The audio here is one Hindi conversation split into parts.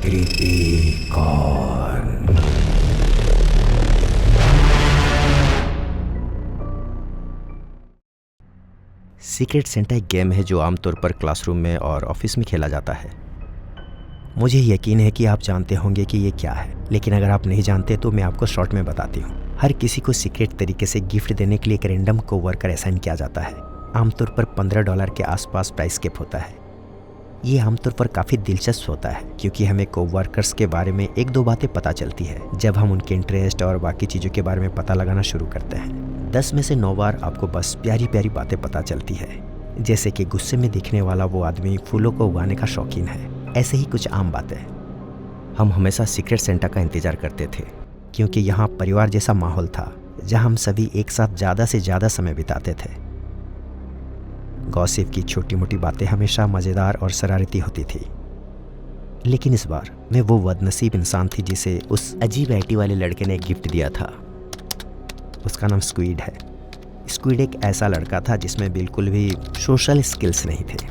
कृतिकॉन। सीक्रेट सेंटा एक गेम है जो आमतौर पर क्लासरूम में और ऑफिस में खेला जाता है। मुझे यकीन है कि आप जानते होंगे कि ये क्या है, लेकिन अगर आप नहीं जानते तो मैं आपको शॉर्ट में बताती हूँ। हर किसी को सीक्रेट तरीके से गिफ्ट देने के लिए एक रैंडम कोवर्कर असाइन किया जाता है। आमतौर पर $15 के आसपास प्राइस कैप होता है। ये आमतौर पर काफ़ी दिलचस्प होता है क्योंकि हमें कोवर्कर्स के बारे में एक दो बातें पता चलती है जब हम उनके इंटरेस्ट और बाकी चीज़ों के बारे में पता लगाना शुरू करते हैं। 10 में से 9 बार आपको बस प्यारी प्यारी बातें पता चलती है, जैसे कि गुस्से में दिखने वाला वो आदमी फूलों को उगाने का शौकीन है। ऐसे ही कुछ आम बातें। हम हमेशा सीक्रेट सेंटा का इंतज़ार करते थे क्योंकि यहाँ परिवार जैसा माहौल था जहाँ हम सभी एक साथ ज़्यादा से ज़्यादा समय बिताते थे। गॉसिप की छोटी मोटी बातें हमेशा मज़ेदार और शरारती होती थी, लेकिन इस बार मैं वो बदनसीब इंसान थी जिसे उस अजीब आईटी वाले लड़के ने एक गिफ्ट दिया था। उसका नाम स्क्विड है। स्क्विड एक ऐसा लड़का था जिसमें बिल्कुल भी सोशल स्किल्स नहीं थे,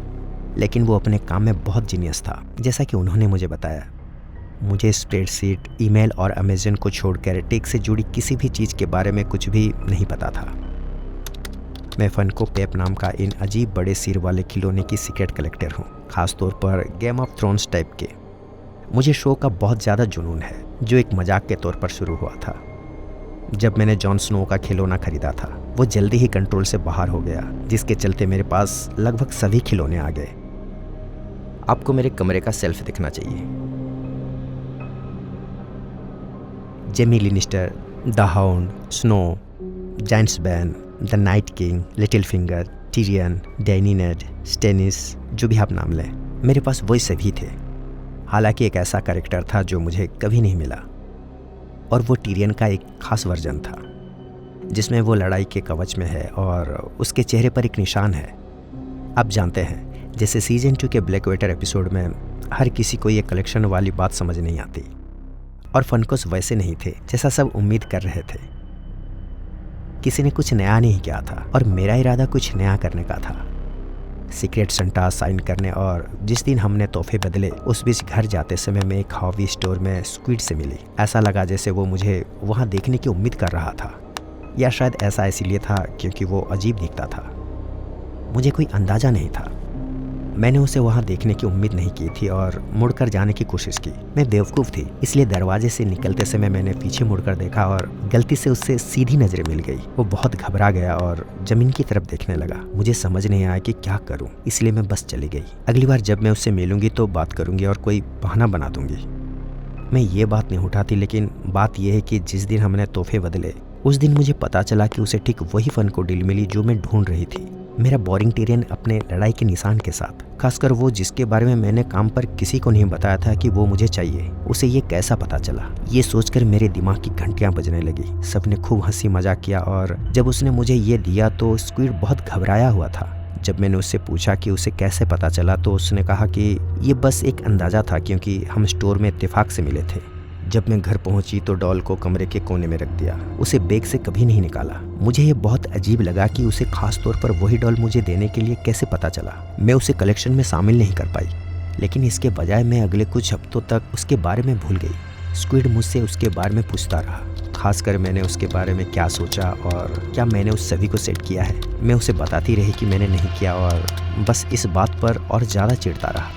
लेकिन वो अपने काम में बहुत जीनियस था। जैसा कि उन्होंने मुझे बताया, मुझे स्प्रेडशीट, ईमेल और अमेज़न को छोड़कर टेक से जुड़ी किसी भी चीज़ के बारे में कुछ भी नहीं पता था। मैं फनको पेप नाम का इन अजीब बड़े सिर वाले खिलौने की सीक्रेट कलेक्टर हूँ, ख़ासतौर पर गेम ऑफ थ्रोन्स टाइप के। मुझे शो का बहुत ज़्यादा जुनून है जो एक मजाक के तौर पर शुरू हुआ था। जब मैंने जॉन स्नो का खिलौना खरीदा था, वो जल्दी ही कंट्रोल से बाहर हो गया, जिसके चलते मेरे पास लगभग सभी खिलौने आ गए। आपको मेरे कमरे का सेल्फ दिखना चाहिए। Jamie Lannister, the Hound, Snow, Giantsbane, the Night King, Littlefinger, Tyrion, डैनीनेड, स्टेनिस, जो भी आप नाम लें, मेरे पास वही सभी थे। हालांकि एक ऐसा कैरेक्टर था जो मुझे कभी नहीं मिला, और वो टिरियन का एक खास वर्जन था जिसमें वो लड़ाई के कवच में है और उसके चेहरे पर एक निशान है। आप जानते हैं, जैसे सीजन 2 के ब्लैक वेटर एपिसोड में हर किसी को ये कलेक्शन वाली बात समझ नहीं आती, और फनकोस वैसे नहीं थे जैसा सब उम्मीद कर रहे थे। किसी ने कुछ नया नहीं किया था और मेरा इरादा कुछ नया करने का था। सीक्रेट सेंटा साइन करने और जिस दिन हमने तोहफे बदले, उस बीच घर जाते समय मैं एक हॉबी स्टोर में स्क्विड से मिली। ऐसा लगा जैसे वो मुझे वहाँ देखने की उम्मीद कर रहा था, या शायद ऐसा इसीलिए था क्योंकि वो अजीब दिखता था। मुझे कोई अंदाज़ा नहीं था। मैंने उसे वहाँ देखने की उम्मीद नहीं की थी और मुड़कर जाने की कोशिश की। मैं बेवकूफ़ थी, इसलिए दरवाजे से निकलते समय मैंने पीछे मुड़कर देखा और गलती से उससे सीधी नज़रें मिल गई। वो बहुत घबरा गया और ज़मीन की तरफ देखने लगा। मुझे समझ नहीं आया कि क्या करूं, इसलिए मैं बस चली गई। अगली बार जब मैं उससे मिलूंगी तो बात करूंगी और कोई बहाना बना दूंगी। मैं ये बात नहीं उठाती, लेकिन बात यह है कि जिस दिन हमने तोहफे बदले, उस दिन मुझे पता चला कि उसे ठीक वही फनको डील मिली जो मैं ढूंढ रही थी। मेरा बोरिंग टिरियन अपने लड़ाई के निशान के साथ, खासकर वो जिसके बारे में मैंने काम पर किसी को नहीं बताया था कि वो मुझे चाहिए, उसे ये कैसा पता चला। ये सोचकर मेरे दिमाग की घंटियां बजने लगी। सबने खूब हंसी मजाक किया और जब उसने मुझे ये दिया तो स्क्विड बहुत घबराया हुआ था। जब मैंने उससे पूछा कि उसे कैसे पता चला तो उसने कहा कि ये बस एक अंदाज़ा था क्योंकि हम स्टोर में इत्तेफाक से मिले थे। जब मैं घर पहुंची तो डॉल को कमरे के कोने में रख दिया। उसे बैग से कभी नहीं निकाला। मुझे ये बहुत अजीब लगा कि उसे खास तौर पर वही डॉल मुझे देने के लिए कैसे पता चला। मैं उसे कलेक्शन में शामिल नहीं कर पाई, लेकिन इसके बजाय मैं अगले कुछ हफ्तों तक उसके बारे में भूल गई। स्क्विड मुझसे उसके बारे में पूछता रहा, खासकर मैंने उसके बारे में क्या सोचा और क्या मैंने उस सभी को सेट किया है। मैं उसे बताती रही कि मैंने नहीं किया और बस इस बात पर और ज़्यादा चिढ़ता रहा।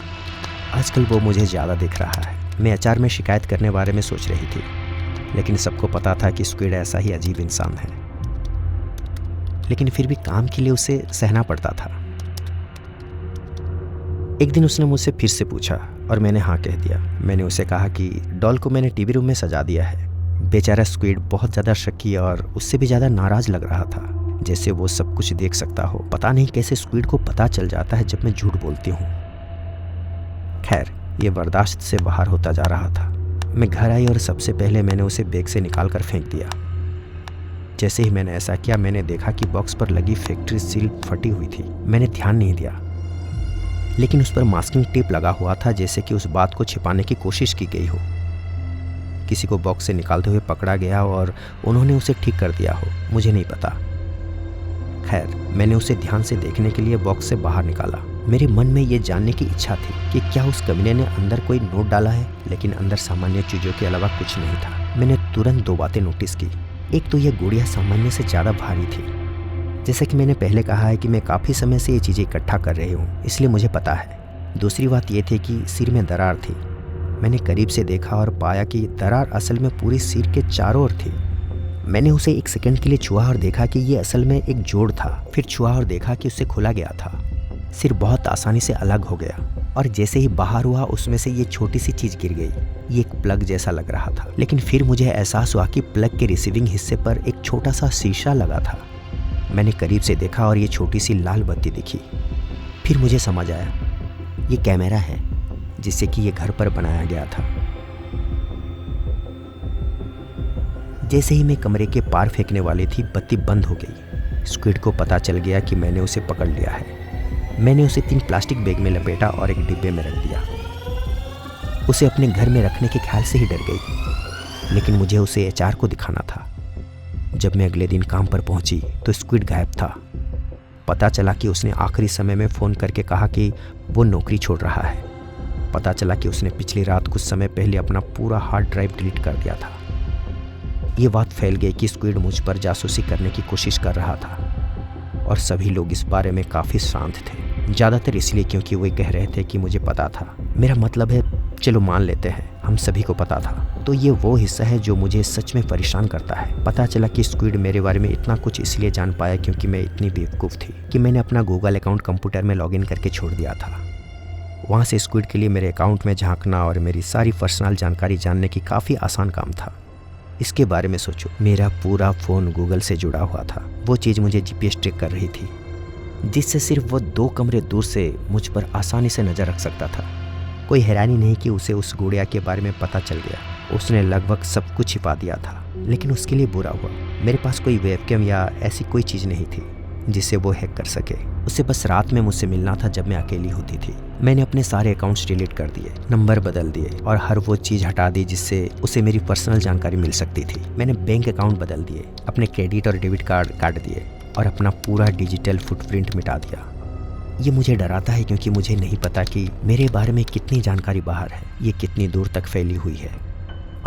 आजकल वो मुझे ज़्यादा दिख रहा है। मैं एचआर में शिकायत करने बारे में सोच रही थी, लेकिन सबको पता था कि स्क्विड ऐसा ही अजीब इंसान है, लेकिन फिर भी काम के लिए उसे सहना पड़ता था। एक दिन उसने मुझसे फिर से पूछा और मैंने हाँ कह दिया। मैंने उसे कहा कि डॉल को मैंने टीवी रूम में सजा दिया है। बेचारा स्क्विड बहुत ज़्यादा शक्की और उससे भी ज़्यादा नाराज़ लग रहा था, जैसे वो सब कुछ देख सकता हो। पता नहीं कैसे स्क्विड को पता चल जाता है जब मैं झूठ बोलती हूँ। खैर, ये बर्दाश्त से बाहर होता जा रहा था। मैं घर आई और सबसे पहले मैंने उसे बैग से निकाल कर फेंक दिया। जैसे ही मैंने ऐसा किया, मैंने देखा कि बॉक्स पर लगी फैक्ट्री सील फटी हुई थी। मैंने ध्यान नहीं दिया, लेकिन उस पर मास्किंग टेप लगा हुआ था, जैसे कि उस बात को छिपाने की कोशिश की गई हो। किसी को बॉक्स से निकालते हुए पकड़ा गया और उन्होंने उसे ठीक कर दिया हो, मुझे नहीं पता। खैर, मैंने उसे ध्यान से देखने के लिए बॉक्स से बाहर निकाला। मेरे मन में ये जानने की इच्छा थी कि क्या उस कमीने ने अंदर कोई नोट डाला है, लेकिन अंदर सामान्य चीज़ों के अलावा कुछ नहीं था। मैंने तुरंत 2 बातें नोटिस की। एक तो यह गुड़िया सामान्य से ज़्यादा भारी थी। जैसा कि मैंने पहले कहा है कि मैं काफ़ी समय से ये चीज़ें इकट्ठा कर रही हूँ, इसलिए मुझे पता है। दूसरी बात ये थी कि सिर में दरार थी। मैंने करीब से देखा और पाया कि दरार असल में पूरी सिर के चारों ओर थी। मैंने उसे 1 सेकंड के लिए छुआ और देखा कि ये असल में एक जोड़ था। फिर छुआ और देखा कि उससे खुला गया था। सिर बहुत आसानी से अलग हो गया और जैसे ही बाहर हुआ उसमें से ये छोटी सी चीज़ गिर गई। ये एक प्लग जैसा लग रहा था, लेकिन फिर मुझे एहसास हुआ कि प्लग के रिसीविंग हिस्से पर एक छोटा सा शीशा लगा था। मैंने करीब से देखा और ये छोटी सी लाल बत्ती दिखी। फिर मुझे समझ आया, ये कैमरा है जिससे कि ये घर पर बनाया गया था। जैसे ही मैं कमरे के पार फेंकने वाली थी, बत्ती बंद हो गई। स्क्विड को पता चल गया कि मैंने उसे पकड़ लिया है। मैंने उसे 3 प्लास्टिक बैग में लपेटा और एक डिब्बे में रख दिया। उसे अपने घर में रखने के ख्याल से ही डर गई, लेकिन मुझे उसे एचआर को दिखाना था। जब मैं अगले दिन काम पर पहुंची तो स्क्विड गायब था। पता चला कि उसने आखिरी समय में फ़ोन करके कहा कि वो नौकरी छोड़ रहा है। पता चला कि उसने पिछली रात कुछ समय पहले अपना पूरा हार्ड ड्राइव डिलीट कर दिया था। ये बात फैल गई कि स्क्विड मुझ पर जासूसी करने की कोशिश कर रहा था और सभी लोग इस बारे में काफ़ी शांत थे। ज़्यादातर इसलिए क्योंकि वे कह रहे थे कि मुझे पता था। मेरा मतलब है, चलो मान लेते हैं हम सभी को पता था। तो ये वो हिस्सा है जो मुझे सच में परेशान करता है। पता चला कि स्क्विड मेरे बारे में इतना कुछ इसलिए जान पाया क्योंकि मैं इतनी बेवकूफ़ थी कि मैंने अपना गूगल अकाउंट कंप्यूटर में लॉगिन करके छोड़ दिया था। वहाँ से स्क्विड के लिए मेरे अकाउंट में झांकना और मेरी सारी पर्सनल जानकारी जानने की काफ़ी आसान काम था। इसके बारे में सोचो, मेरा पूरा फ़ोन गूगल से जुड़ा हुआ था। वो चीज़ मुझे जीपीएस ट्रैक कर रही थी, जिससे सिर्फ वो 2 कमरे दूर से मुझ पर आसानी से नज़र रख सकता था। कोई हैरानी नहीं कि उसे उस गुड़िया के बारे में पता चल गया। उसने लगभग सब कुछ छिपा दिया था, लेकिन उसके लिए बुरा हुआ। मेरे पास कोई वेबकैम या ऐसी कोई चीज़ नहीं थी जिससे वो हैक कर सके। उसे बस रात में मुझसे मिलना था जब मैं अकेली होती थी। मैंने अपने सारे अकाउंट्स डिलीट कर दिए, नंबर बदल दिए और हर वो चीज़ हटा दी जिससे उसे मेरी पर्सनल जानकारी मिल सकती थी। मैंने बैंक अकाउंट बदल दिए, अपने क्रेडिट और डेबिट कार्ड काट दिए और अपना पूरा डिजिटल फुटप्रिंट मिटा दिया। ये मुझे डराता है क्योंकि मुझे नहीं पता कि मेरे बारे में कितनी जानकारी बाहर है, ये कितनी दूर तक फैली हुई है।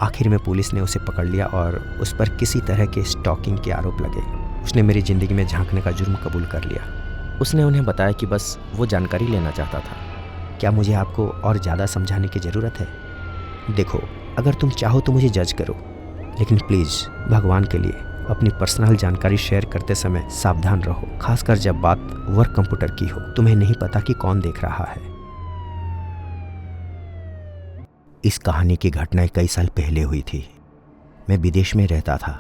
आखिर में पुलिस ने उसे पकड़ लिया और उस पर किसी तरह के स्टॉकिंग के आरोप लगे। उसने मेरी ज़िंदगी में झांकने का जुर्म कबूल कर लिया। उसने उन्हें बताया कि बस वो जानकारी लेना चाहता था। क्या मुझे आपको और ज़्यादा समझाने की ज़रूरत है? देखो, अगर तुम चाहो तो मुझे जज करो, लेकिन प्लीज़ भगवान के लिए अपनी पर्सनल जानकारी शेयर करते समय सावधान रहो, खासकर जब बात वर्क कंप्यूटर की हो। तुम्हें नहीं पता कि कौन देख रहा है। इस कहानी की घटना कई साल पहले हुई थी। मैं विदेश में रहता था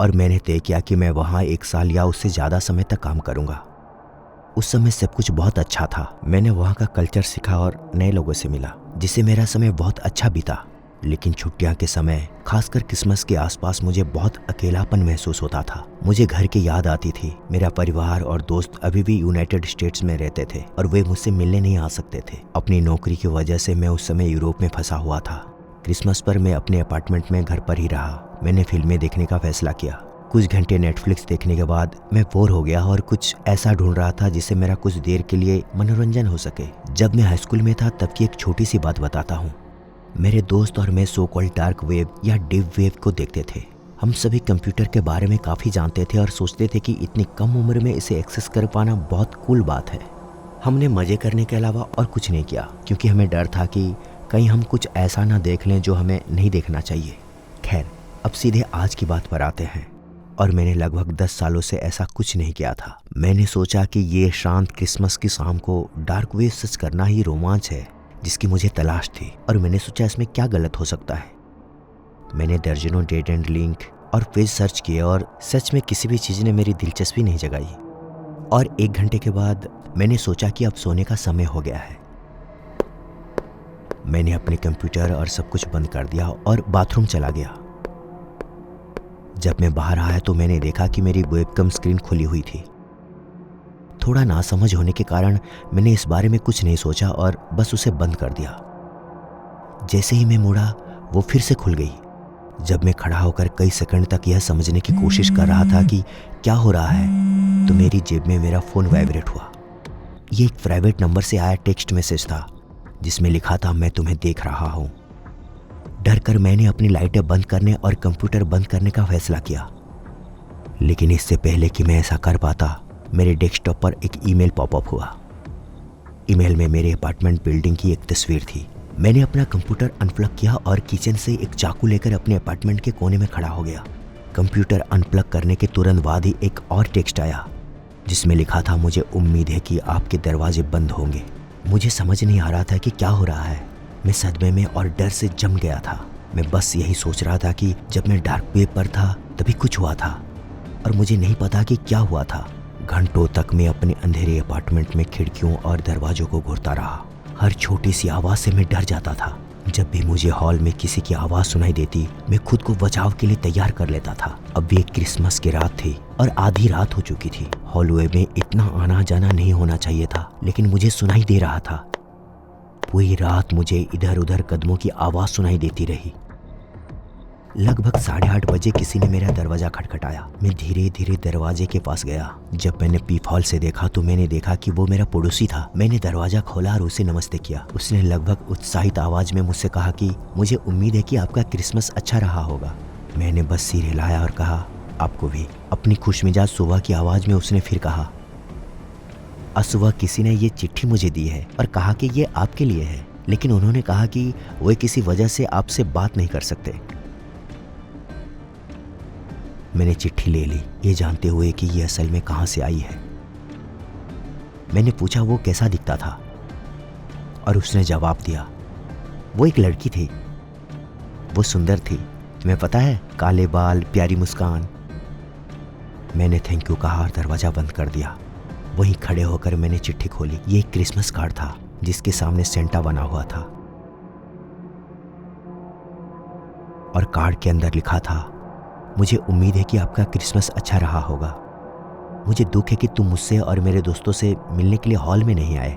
और मैंने तय किया कि मैं वहाँ 1 साल या उससे ज़्यादा समय तक काम करूँगा। उस समय सब कुछ बहुत अच्छा था। मैंने वहाँ का कल्चर सीखा और नए लोगों से मिला, जिससे मेरा समय बहुत अच्छा बीता। लेकिन छुट्टियाँ के समय, खासकर क्रिसमस के आसपास, मुझे बहुत अकेलापन महसूस होता था। मुझे घर की याद आती थी। मेरा परिवार और दोस्त अभी भी यूनाइटेड स्टेट्स में रहते थे और वे मुझसे मिलने नहीं आ सकते थे। अपनी नौकरी की वजह से मैं उस समय यूरोप में फंसा हुआ था। क्रिसमस पर मैं अपने अपार्टमेंट में घर पर ही रहा। मैंने फिल्में देखने का फैसला किया। कुछ घंटे नेटफ्लिक्स देखने के बाद मैं बोर हो गया और कुछ ऐसा ढूंढ रहा था जिससे मेरा कुछ देर के लिए मनोरंजन हो सके। जब मैं हाई स्कूल में था तब की एक छोटी सी बात बताता हूँ। मेरे दोस्त और मैं सो कॉल्ड डार्क वेब या डीप वेब को देखते थे। हम सभी कंप्यूटर के बारे में काफ़ी जानते थे और सोचते थे कि इतनी कम उम्र में इसे एक्सेस कर पाना बहुत कूल बात है। हमने मज़े करने के अलावा और कुछ नहीं किया, क्योंकि हमें डर था कि कहीं हम कुछ ऐसा ना देख लें जो हमें नहीं देखना चाहिए। खैर, अब सीधे आज की बात पर आते हैं। और मैंने लगभग 10 सालों से ऐसा कुछ नहीं किया था। मैंने सोचा कि ये शांत क्रिसमस की शाम को डार्क वेब सर्च करना ही रोमांच है जिसकी मुझे तलाश थी, और मैंने सोचा इसमें क्या गलत हो सकता है। मैंने दर्जनों डेड एंड लिंक और पेज सर्च किए और सच में किसी भी चीज़ ने मेरी दिलचस्पी नहीं जगाई। और 1 घंटे के बाद मैंने सोचा कि अब सोने का समय हो गया है। मैंने अपने कंप्यूटर और सब कुछ बंद कर दिया और बाथरूम चला गया। जब मैं बाहर आया तो मैंने देखा कि मेरी वेबकैम स्क्रीन खुली हुई थी। थोड़ा नासमझ होने के कारण मैंने इस बारे में कुछ नहीं सोचा और बस उसे बंद कर दिया। जैसे ही मैं मुड़ा, वो फिर से खुल गई। जब मैं खड़ा होकर कई सेकंड तक यह समझने की कोशिश कर रहा था कि क्या हो रहा है, तो मेरी जेब में मेरा फ़ोन वाइब्रेट हुआ। ये एक प्राइवेट नंबर से आया टेक्स्ट मैसेज था जिसमें लिखा था, मैं तुम्हें देख रहा हूँ। डर कर मैंने अपनी लाइटें बंद करने और कंप्यूटर बंद करने का फैसला किया, लेकिन इससे पहले कि मैं ऐसा कर पाता मेरे डेस्कटॉप पर एक ईमेल पॉपअप हुआ। ईमेल में मेरे अपार्टमेंट बिल्डिंग की एक तस्वीर थी। मैंने अपना कंप्यूटर अनप्लग किया और किचन से एक चाकू लेकर अपने अपार्टमेंट के कोने में खड़ा हो गया। कंप्यूटर अनप्लग करने के तुरंत बाद ही एक और टेक्स्ट आया जिसमें लिखा था, मुझे उम्मीद है कि आपके दरवाजे बंद होंगे। मुझे समझ नहीं आ रहा था कि क्या हो रहा है। मैं सदमे में और डर से जम गया था। मैं बस यही सोच रहा था कि जब मैं डार्क वेब पर था तभी कुछ हुआ था और मुझे नहीं पता कि क्या हुआ था। घंटों तक मैं अपने अंधेरे अपार्टमेंट में खिड़कियों और दरवाजों को घूरता रहा। हर छोटी सी आवाज़ से मैं डर जाता था। जब भी मुझे हॉल में किसी की आवाज़ सुनाई देती मैं खुद को बचाव के लिए तैयार कर लेता था। अब भी एक क्रिसमस की रात थी और आधी रात हो चुकी थी। हॉलवे में इतना आना जाना नहीं होना चाहिए था, लेकिन मुझे सुनाई दे रहा था। पूरी रात मुझे इधर उधर कदमों की आवाज़ सुनाई देती रही। लगभग 8:30 बजे किसी ने मेरा दरवाज़ा खटखटाया। मैं धीरे धीरे दरवाजे के पास गया। जब मैंने पीप हॉल से देखा तो मैंने देखा कि वो मेरा पड़ोसी था। मैंने दरवाज़ा खोला और उसे नमस्ते किया। उसने लगभग उत्साहित आवाज़ में मुझसे कहा कि मुझे उम्मीद है कि आपका क्रिसमस अच्छा रहा होगा। मैंने बस सिर हिलाया और कहा, आपको भी। अपनी खुशमिजाज सुबह की आवाज़ में उसने फिर कहा, आज सुबह किसी ने ये चिट्ठी मुझे दी है और कहा कि ये आपके लिए है, लेकिन उन्होंने कहा कि वो किसी वजह से आपसे बात नहीं कर सकते। मैंने चिट्ठी ले ली, ये जानते हुए कि ये असल में कहाँ से आई है। मैंने पूछा वो कैसा दिखता था और उसने जवाब दिया, वो एक लड़की थी। वो सुंदर थी, तुम्हें पता है, काले बाल, प्यारी मुस्कान। मैंने थैंक यू कहा और दरवाज़ा बंद कर दिया। वहीं खड़े होकर मैंने चिट्ठी खोली। ये एक क्रिसमस कार्ड था जिसके सामने सेंटा बना हुआ था और कार्ड के अंदर लिखा था, मुझे उम्मीद है कि आपका क्रिसमस अच्छा रहा होगा। मुझे दुख है कि तुम मुझसे और मेरे दोस्तों से मिलने के लिए हॉल में नहीं आए।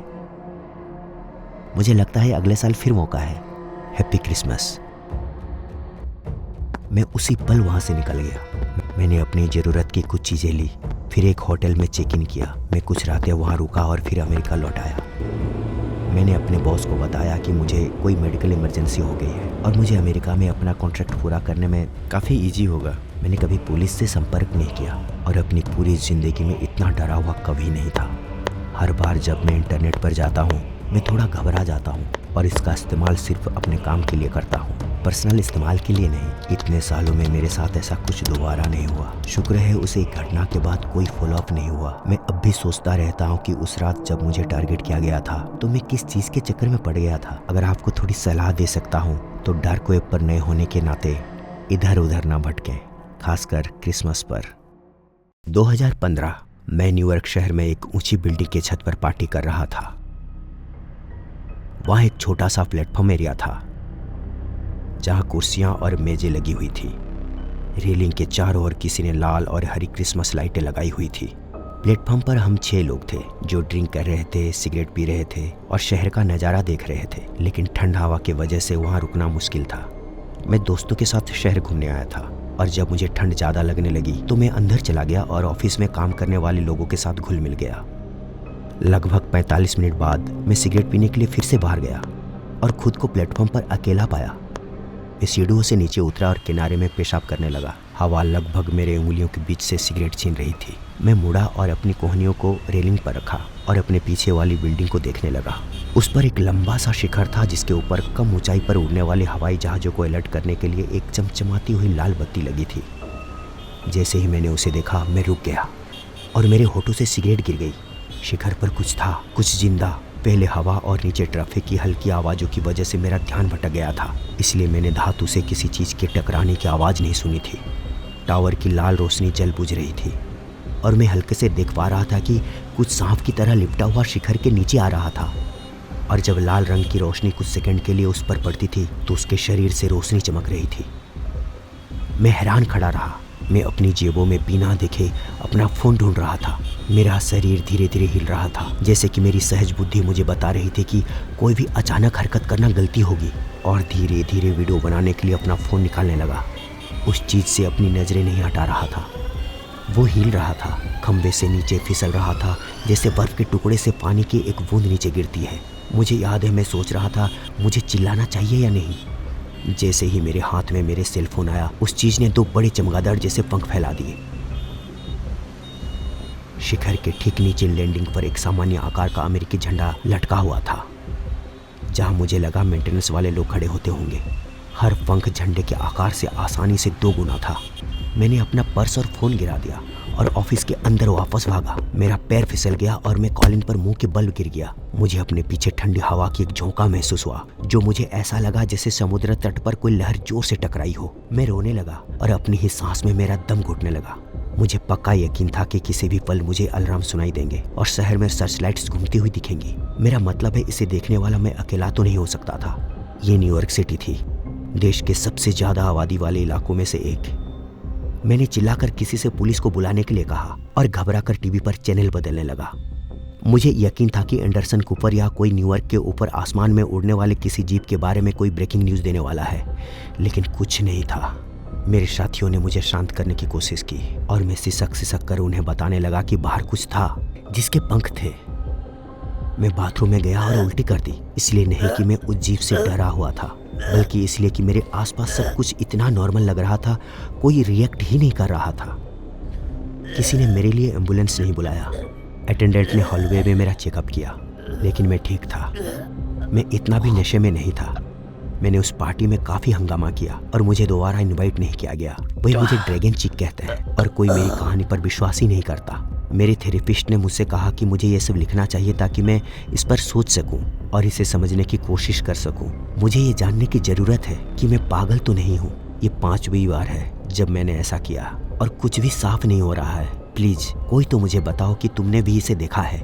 मुझे लगता है अगले साल फिर मौका है। Happy Christmas. मैं उसी पल वहाँ से निकल गया। मैंने अपनी ज़रूरत की कुछ चीज़ें ली, फिर एक होटल में चेक इन किया। मैं कुछ रातें वहाँ रुका और फिर अमेरिका लौट आया। मैंने अपने बॉस को बताया कि मुझे कोई मेडिकल इमरजेंसी हो गई है और मुझे अमेरिका में अपना कॉन्ट्रैक्ट पूरा करने में काफ़ी ईजी होगा। मैंने कभी पुलिस से संपर्क नहीं किया और अपनी पूरी ज़िंदगी में इतना डरा हुआ कभी नहीं था। हर बार जब मैं इंटरनेट पर जाता हूँ मैं थोड़ा घबरा जाता हूँ और इसका इस्तेमाल सिर्फ अपने काम के लिए करता हूँ, पर्सनल इस्तेमाल के लिए नहीं। इतने सालों में मेरे साथ ऐसा कुछ दोबारा नहीं हुआ। शुक्र है उसे एक घटना के बाद कोई फॉलोअप नहीं हुआ। मैं अब भी सोचता रहता हूँ कि उस रात जब मुझे टारगेट किया गया था तो मैं किस चीज़ के चक्कर में पड़ गया था। अगर आपको थोड़ी सलाह दे सकता हूँ तो डार्क वेब पर नए होने के नाते इधर उधर ना भटकें, खासकर क्रिसमस पर। 2015 मैं न्यूयॉर्क शहर में एक ऊंची बिल्डिंग के छत पर पार्टी कर रहा था। वहाँ एक छोटा सा प्लेटफॉर्म एरिया था जहाँ कुर्सियाँ और मेजें लगी हुई थी। रेलिंग के चारों ओर किसी ने लाल और हरी क्रिसमस लाइटें लगाई हुई थी। प्लेटफॉर्म पर हम 6 लोग थे जो ड्रिंक कर रहे थे, सिगरेट पी रहे थे और शहर का नज़ारा देख रहे थे, लेकिन ठंड हवा की वजह से वहाँ रुकना मुश्किल था। मैं दोस्तों के साथ शहर घूमने आया था और जब मुझे ठंड ज़्यादा लगने लगी तो मैं अंदर चला गया और ऑफिस में काम करने वाले लोगों के साथ घुल मिल गया। लगभग 45 मिनट बाद मैं सिगरेट पीने के लिए फिर से बाहर गया और खुद को प्लेटफॉर्म पर अकेला पाया। मैं सीढ़ियों से नीचे उतरा और किनारे में पेशाब करने लगा। हवा लगभग मेरे उंगलियों के बीच से सिगरेट छीन रही थी। मैं मुड़ा और अपनी कोहनियों को रेलिंग पर रखा और अपने पीछे वाली बिल्डिंग को देखने लगा। उस पर एक लंबा सा शिखर था जिसके ऊपर कम ऊंचाई पर उड़ने वाले हवाई जहाज़ों को अलर्ट करने के लिए एक चमचमाती हुई लाल बत्ती लगी थी। जैसे ही मैंने उसे देखा मैं रुक गया और मेरे होठों से सिगरेट गिर गई। शिखर पर कुछ था, कुछ जिंदा। पहले हवा और नीचे ट्रैफिक की हल्की आवाज़ों की वजह से मेरा ध्यान भटक गया था, इसलिए मैंने धातु से किसी चीज़ के टकराने की आवाज़ नहीं सुनी थी। टावर की लाल रोशनी जल बुझ रही थी और मैं हल्के से देख पा रहा था कि कुछ सांप की तरह लिपटा हुआ शिखर के नीचे आ रहा था और जब लाल रंग की रोशनी कुछ सेकंड के लिए उस पर पड़ती थी तो उसके शरीर से रोशनी चमक रही थी। मैं हैरान खड़ा रहा। मैं अपनी जेबों में बिना देखे अपना फ़ोन ढूंढ रहा था। मेरा शरीर धीरे धीरे हिल रहा था, जैसे कि मेरी सहज बुद्धि मुझे बता रही थी कि कोई भी अचानक हरकत करना गलती होगी, और धीरे धीरे वीडियो बनाने के लिए अपना फ़ोन निकालने लगा। उस चीज़ से अपनी नज़रें नहीं हटा रहा था। वो हिल रहा था, खंबे से नीचे फिसल रहा था, जैसे बर्फ के टुकड़े से पानी की एक बूंद नीचे गिरती है। मुझे याद है मैं सोच रहा था मुझे चिल्लाना चाहिए या नहीं। जैसे ही मेरे हाथ में मेरे सेलफोन आया, उस चीज ने 2 बड़े चमगादड़ जैसे पंख फैला दिए। शिखर के ठीक नीचे लैंडिंग पर एक सामान्य आकार का अमेरिकी झंडा लटका हुआ था, जहां मुझे लगा मेंटेनेंस वाले लोग खड़े होते होंगे। हर पंख झंडे के आकार से आसानी से 2 गुना था। मैंने अपना पर्स और फोन गिरा दिया और ऑफिस के अंदर वापस भागा। मेरा पैर फिसल गया और मैं कॉलिंग पर मुंह के बल गिर गया। मुझे अपने पीछे ठंडी हवा की एक झोंका महसूस हुआ, जो मुझे ऐसा लगा जैसे समुद्र तट पर कोई लहर जोर से टकराई हो। मैं रोने लगा और अपनी ही सांस में मेरा दम घुटने लगा। मुझे पक्का यकीन था कि किसी भी पल मुझे अलार्म सुनाई देंगे और शहर में सर्च लाइट्स घूमती हुई दिखेंगी। मेरा मतलब है, इसे देखने वाला मैं अकेला तो नहीं हो सकता था। ये न्यूयॉर्क सिटी थी, देश के सबसे ज्यादा आबादी वाले इलाकों में से एक। मैंने चिल्लाकर किसी से पुलिस को बुलाने के लिए कहा और घबराकर टीवी पर चैनल बदलने लगा। मुझे यकीन था कि एंडरसन कूपर या कोई न्यूयॉर्क के ऊपर आसमान में उड़ने वाले किसी जीप के बारे में कोई ब्रेकिंग न्यूज़ देने वाला है, लेकिन कुछ नहीं था। मेरे साथियों ने मुझे शांत करने की कोशिश की और मैं सिसक कर उन्हें बताने लगा कि बाहर कुछ था जिसके पंख थे। मैं बाथरूम में गया और उल्टी कर दी, इसलिए नहीं कि मैं उस जीप से डरा हुआ था, बल्कि इसलिए कि मेरे आसपास सब कुछ इतना नॉर्मल लग रहा था, कोई रिएक्ट ही नहीं कर रहा था। किसी ने मेरे लिए एम्बुलेंस नहीं बुलाया। अटेंडेंट ने हॉलवे में मेरा चेकअप किया, लेकिन मैं ठीक था। मैं इतना भी नशे में नहीं था। मैंने उस पार्टी में काफ़ी हंगामा किया और मुझे दोबारा इनवाइट नहीं किया गया। वही मुझे ड्रैगन चिक कहते हैं और कोई मेरी कहानी पर विश्वास ही नहीं करता। मेरे थेरेपिस्ट ने मुझसे कहा कि मुझे ये सब लिखना चाहिए ताकि मैं इस पर सोच सकूं और इसे समझने की कोशिश कर सकूं। मुझे ये जानने की ज़रूरत है कि मैं पागल तो नहीं हूँ। ये 5वीं बार है जब मैंने ऐसा किया और कुछ भी साफ नहीं हो रहा है। प्लीज़ कोई तो मुझे बताओ कि तुमने भी इसे देखा है।